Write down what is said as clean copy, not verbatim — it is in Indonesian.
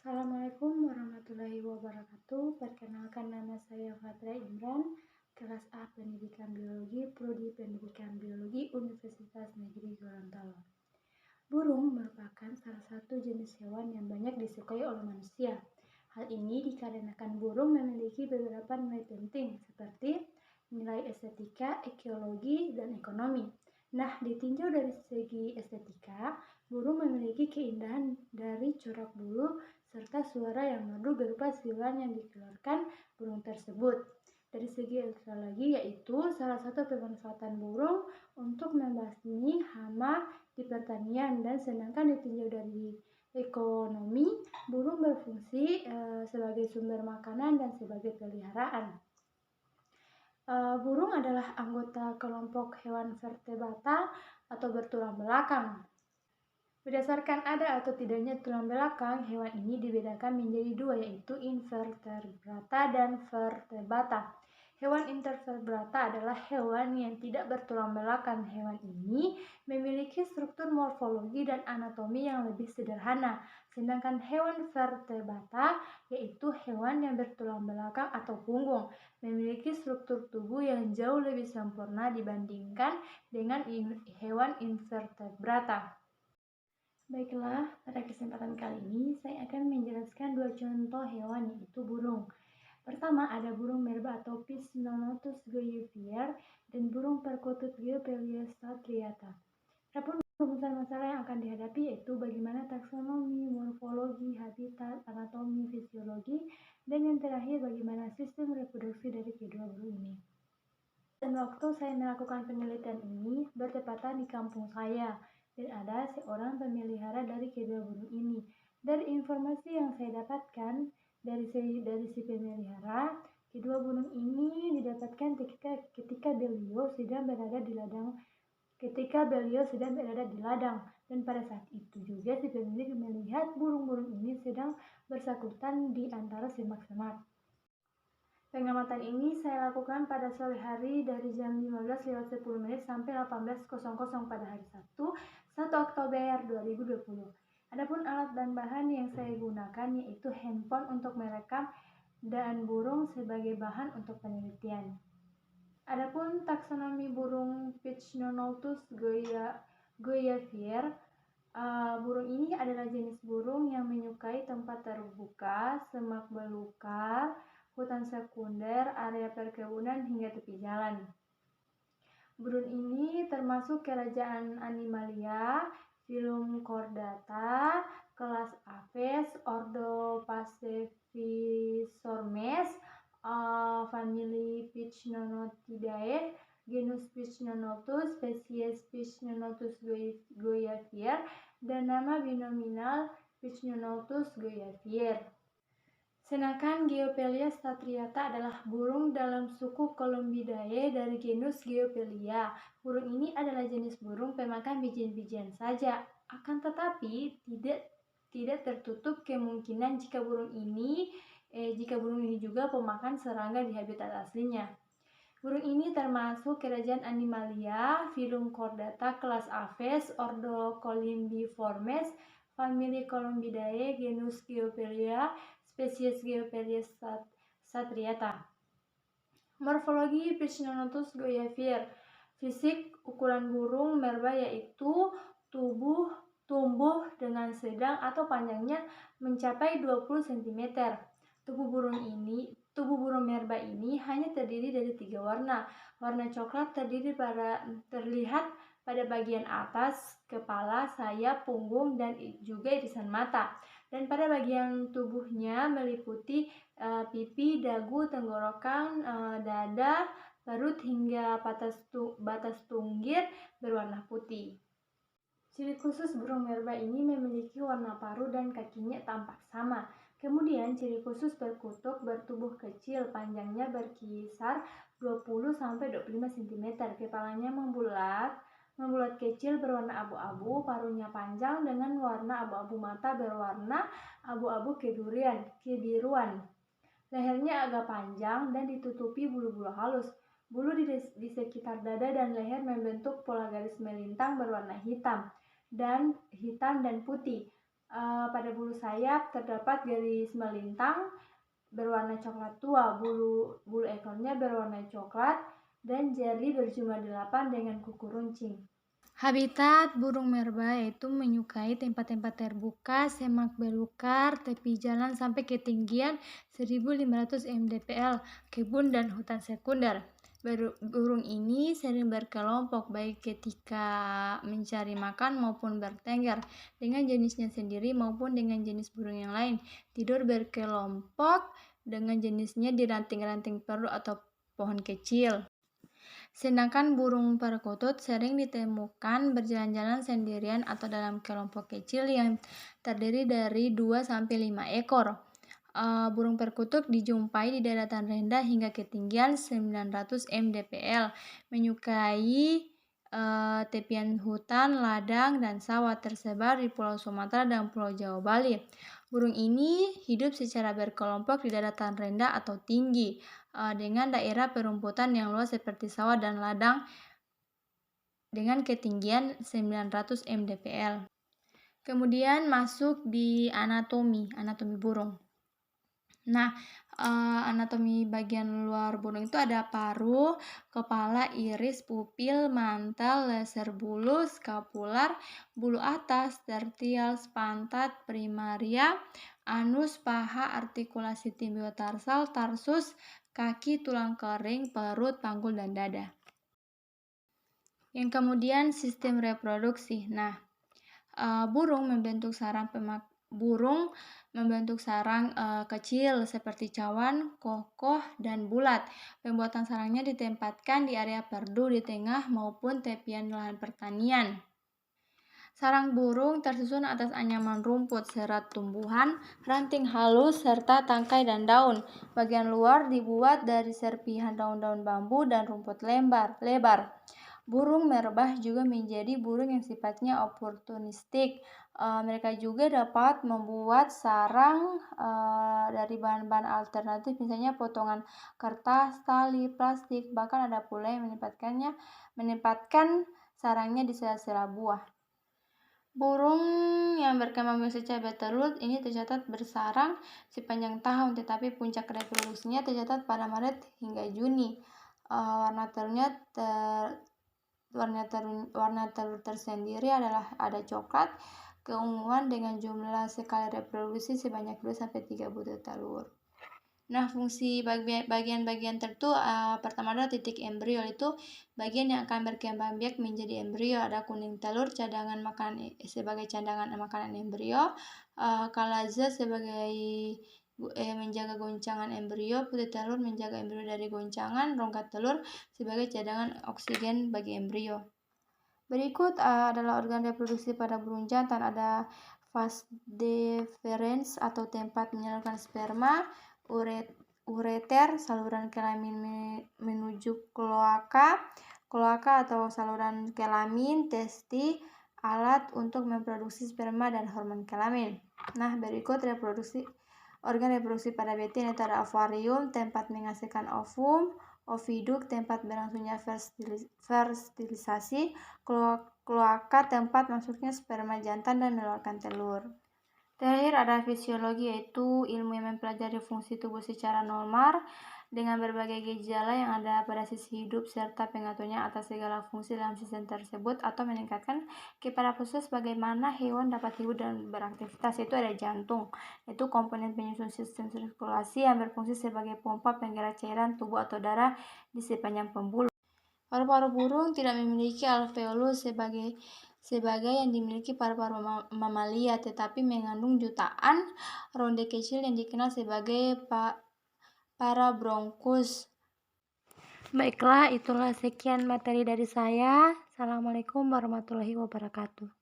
Assalamualaikum warahmatullahi wabarakatuh. Perkenalkan, nama saya Fatra Imran, kelas A Pendidikan Biologi, Prodi Pendidikan Biologi, Universitas Negeri Gorontalo. Burung merupakan salah satu jenis hewan yang banyak disukai oleh manusia. Hal ini dikarenakan burung memiliki beberapa nilai penting seperti nilai estetika, ekologi, dan ekonomi. Nah, ditinjau dari segi estetika, burung memiliki keindahan dari corak bulu serta suara yang merdu berupa siulan yang dikeluarkan burung tersebut. Dari segi ekologi, yaitu salah satu pemanfaatan burung untuk membasmi hama di pertanian, dan sedangkan ditinjau dari ekonomi, burung berfungsi sebagai sumber makanan dan sebagai peliharaan. Burung adalah anggota kelompok hewan vertebrata atau bertulang belakang. Berdasarkan ada atau tidaknya tulang belakang, hewan ini dibedakan menjadi dua, yaitu invertebrata dan vertebrata. Hewan invertebrata adalah hewan yang tidak bertulang belakang. Hewan ini memiliki struktur morfologi dan anatomi yang lebih sederhana. Sedangkan hewan vertebrata, yaitu hewan yang bertulang belakang atau punggung, memiliki struktur tubuh yang jauh lebih sempurna dibandingkan dengan hewan invertebrata. Baiklah, pada kesempatan kali ini saya akan menjelaskan dua contoh hewan, yaitu burung. Pertama, ada burung merba atau Pycnonotus goyivier dan burung perkutut Geopelia striata. Adapun rumusan masalah yang akan dihadapi yaitu bagaimana taksonomi, morfologi, habitat, anatomi, fisiologi, dan yang terakhir bagaimana sistem reproduksi dari kedua burung ini. Dan waktu saya melakukan penelitian ini bertepatan di kampung saya, dan ada seorang pemelihara dari kedua burung ini. Dari informasi yang saya dapatkan dari si pemelihara, kedua burung ini didapatkan ketika beliau sedang berada di ladang. Dan pada saat itu juga si pemilik melihat burung-burung ini sedang bersakutan di antara semak-semak. Pengamatan ini saya lakukan pada sore hari dari jam 15.10 sampai 18.00 pada hari Sabtu, 1 Oktober 2020. Adapun alat dan bahan yang saya gunakan yaitu handphone untuk merekam dan burung sebagai bahan untuk penelitian. Adapun taksonomi burung Pycnonotus goyivier, burung ini adalah jenis burung yang menyukai tempat terbuka, semak belukar, hutan sekunder, area perkebunan, hingga tepi jalan. Burung ini termasuk kerajaan Animalia, filum Chordata, kelas Aves, ordo Passepisormes, famili Pycnonotidae, genus Pycnonotus, spesies Pycnonotus goyivier, dan nama binominal Pycnonotus goyivier. Sedangkan Geopelia striata adalah burung dalam suku Columbidae dari genus Geopelia. Burung ini adalah jenis burung pemakan biji-bijian saja. Akan tetapi tidak tertutup kemungkinan jika burung ini juga pemakan serangga di habitat aslinya. Burung ini termasuk kerajaan Animalia, filum Chordata, kelas Aves, ordo Columbiformes, famili Columbidae, genus Geopelia, spesies Geopelia striata. Morfologi Pycnonotus goyivier. Fisik ukuran burung merba yaitu tumbuh dengan sedang atau panjangnya mencapai 20 cm. Tubuh burung merba ini hanya terdiri dari 3 warna. Warna coklat terlihat pada bagian atas kepala, sayap, punggung, dan juga irisan mata. Dan pada bagian tubuhnya meliputi pipi, dagu, tenggorokan, dada, perut, hingga batas tunggir berwarna putih. Ciri khusus burung merba ini memiliki warna paruh dan kakinya tampak sama. Kemudian ciri khusus perkutut bertubuh kecil, panjangnya berkisar 20-25 cm, kepalanya membulat kecil berwarna abu-abu, paruhnya panjang dengan warna abu-abu, mata berwarna abu-abu kebiruan. Lehernya agak panjang dan ditutupi bulu-bulu halus. Bulu di sekitar dada dan leher membentuk pola garis melintang berwarna hitam dan putih. Pada bulu sayap terdapat garis melintang berwarna coklat tua, bulu ekornya berwarna coklat, dan jari berjumlah 8 dengan kuku runcing. Habitat burung merbah yaitu menyukai tempat-tempat terbuka, semak belukar, tepi jalan sampai ketinggian 1.500 mdpl, kebun dan hutan sekunder. Burung ini sering berkelompok baik ketika mencari makan maupun bertengger dengan jenisnya sendiri maupun dengan jenis burung yang lain. Tidur berkelompok dengan jenisnya di ranting-ranting perut atau pohon kecil. Sedangkan burung perkutut sering ditemukan berjalan-jalan sendirian atau dalam kelompok kecil yang terdiri dari 2-5 ekor. Burung perkutut dijumpai di daratan rendah hingga ketinggian 900 mdpl, menyukai tepian hutan, ladang, dan sawah tersebar di Pulau Sumatera dan Pulau Jawa Bali. Burung ini hidup secara berkelompok di daratan rendah atau tinggi dengan daerah perumputan yang luas seperti sawah dan ladang dengan ketinggian 900 mdpl. Kemudian masuk di anatomi burung. Nah, anatomi bagian luar burung itu ada paruh, kepala, iris, pupil, mantel, laser bulu, skapular, bulu atas, tertials, pantat, primaria, anus, paha, artikulasi tibiotarsal, tarsus, kaki, tulang kering, perut, panggul, dan dada. Yang kemudian sistem reproduksi. Nah, burung membentuk sarang kecil seperti cawan, kokoh, dan bulat. Pembuatan sarangnya ditempatkan di area perdu di tengah maupun tepian lahan pertanian. Sarang burung tersusun atas anyaman rumput, serat tumbuhan, ranting halus, serta tangkai dan daun. Bagian luar dibuat dari serpihan daun-daun bambu dan rumput lebar. Burung merbah juga menjadi burung yang sifatnya oportunistik. Mereka juga dapat membuat sarang dari bahan-bahan alternatif, misalnya potongan kertas, tali, plastik. Bahkan ada pula yang menempatkan sarangnya di sela-sela buah. Burung yang berkembang biak secara bertelur ini tercatat bersarang sepanjang tahun, tetapi puncak reproduksinya tercatat pada Maret hingga Juni. Warna telur tersendiri adalah ada coklat keunguan dengan jumlah sekali reproduksi sebanyak 2-3 butir telur. Nah, fungsi bagian-bagian tertentu pertama adalah titik embrio, itu bagian yang akan berkembang biak menjadi embrio. Ada kuning telur cadangan makanan sebagai cadangan makanan embrio, kalaza sebagai menjaga goncangan embrio, putih telur menjaga embrio dari goncangan, rongga telur sebagai cadangan oksigen bagi embrio. Berikut adalah organ reproduksi pada burung jantan. Ada vas deferens atau tempat menyalurkan sperma, ureter, saluran kelamin menuju kloaka atau saluran kelamin, testi, alat untuk memproduksi sperma dan hormon kelamin. Nah, berikut organ reproduksi pada betina. Itu ada ovarium, tempat menghasilkan ovum, oviduk, tempat berlangsungnya fertilisasi, kloaka, tempat masuknya sperma jantan dan mengeluarkan telur. Terakhir ada fisiologi, yaitu ilmu yang mempelajari fungsi tubuh secara normal dengan berbagai gejala yang ada pada sisi hidup serta pengaturnya atas segala fungsi dalam sistem tersebut atau meningkatkan kepada proses bagaimana hewan dapat hidup dan beraktivitas. Itu ada jantung, itu komponen penyusun sistem sirkulasi yang berfungsi sebagai pompa penggerak cairan tubuh atau darah di sepanjang pembuluh. Paru-paru burung tidak memiliki alveolus sebagai yang dimiliki paru-paru mamalia, tetapi mengandung jutaan ronde kecil yang dikenal sebagai parabronchus. Baiklah, itulah sekian materi dari saya. Assalamualaikum warahmatullahi wabarakatuh.